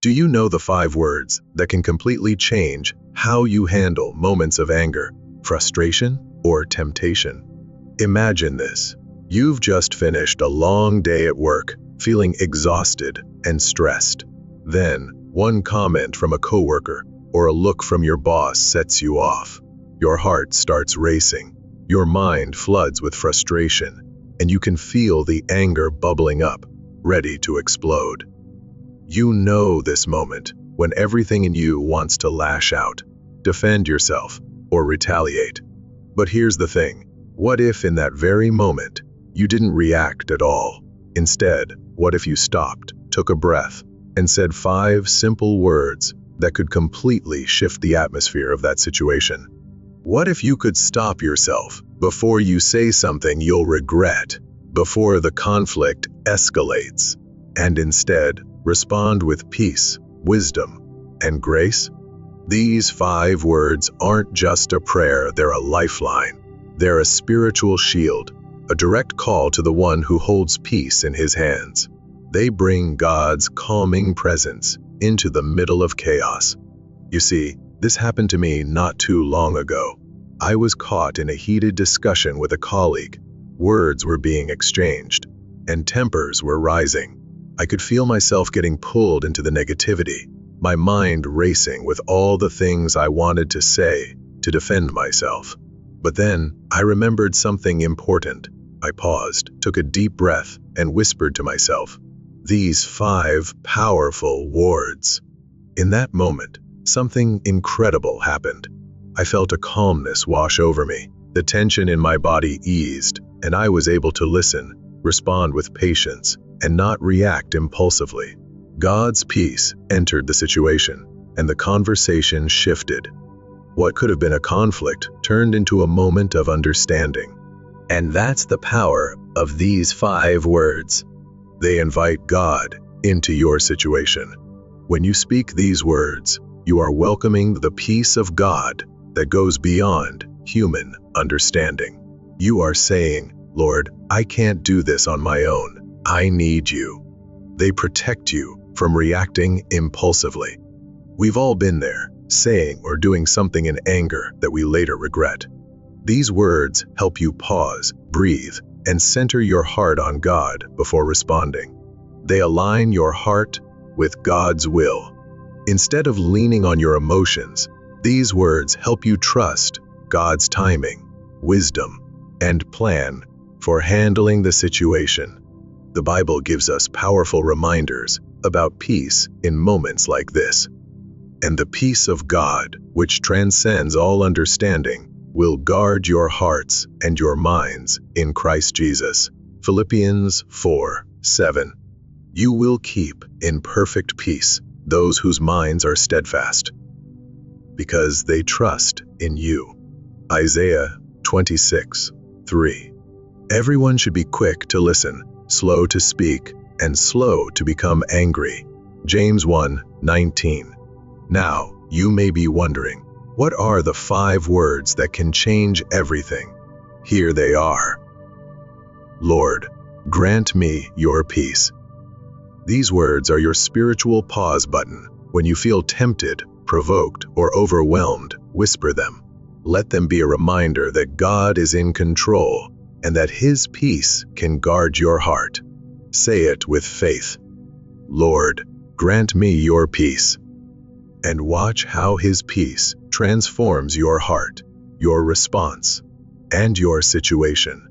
Do you know the 5 words that can completely change how you handle moments of anger, frustration, or temptation? Imagine this. You've just finished a long day at work, feeling exhausted and stressed. Then, one comment from a coworker or a look from your boss sets you off. Your heart starts racing, your mind floods with frustration, and you can feel the anger bubbling up, ready to explode. You know this moment when everything in you wants to lash out, defend yourself, or retaliate. But here's the thing. What if in that very moment, you didn't react at all? Instead, what if you stopped, took a breath, and said 5 simple words that could completely shift the atmosphere of that situation? What if you could stop yourself before you say something you'll regret, before the conflict escalates, and instead respond with peace, wisdom, and grace? These 5 words aren't just a prayer, they're a lifeline. They're a spiritual shield, a direct call to the one who holds peace in his hands. They bring God's calming presence into the middle of chaos. You see, this happened to me not too long ago. I was caught in a heated discussion with a colleague. Words were being exchanged, and tempers were rising. I could feel myself getting pulled into the negativity, my mind racing with all the things I wanted to say to defend myself. But then, I remembered something important. I paused, took a deep breath, and whispered to myself, these 5 powerful words. In that moment, something incredible happened. I felt a calmness wash over me. The tension in my body eased, and I was able to listen, respond with patience, and not react impulsively. God's peace entered the situation, and the conversation shifted. What could have been a conflict turned into a moment of understanding. And that's the power of these 5 words. They invite God into your situation. When you speak these words, you are welcoming the peace of God that goes beyond human understanding. You are saying, Lord, I can't do this on my own. I need you. They protect you from reacting impulsively. We've all been there, saying or doing something in anger that we later regret. These words help you pause, breathe, and center your heart on God before responding. They align your heart with God's will. Instead of leaning on your emotions, these words help you trust God's timing, wisdom, and plan for handling the situation. The Bible gives us powerful reminders about peace in moments like this. And the peace of God, which transcends all understanding, will guard your hearts and your minds in Christ Jesus. Philippians 4:7. You will keep in perfect peace those whose minds are steadfast, because they trust in you. Isaiah 26:3. Everyone should be quick to listen, slow to speak, and slow to become angry. James 1:19. Now, you may be wondering, what are the 5 words that can change everything? Here they are. Lord, grant me your peace. These words are your spiritual pause button. When you feel tempted, provoked, or overwhelmed, whisper them. Let them be a reminder that God is in control and that His peace can guard your heart. Say it with faith. Lord, grant me your peace. And watch how His peace transforms your heart, your response, and your situation.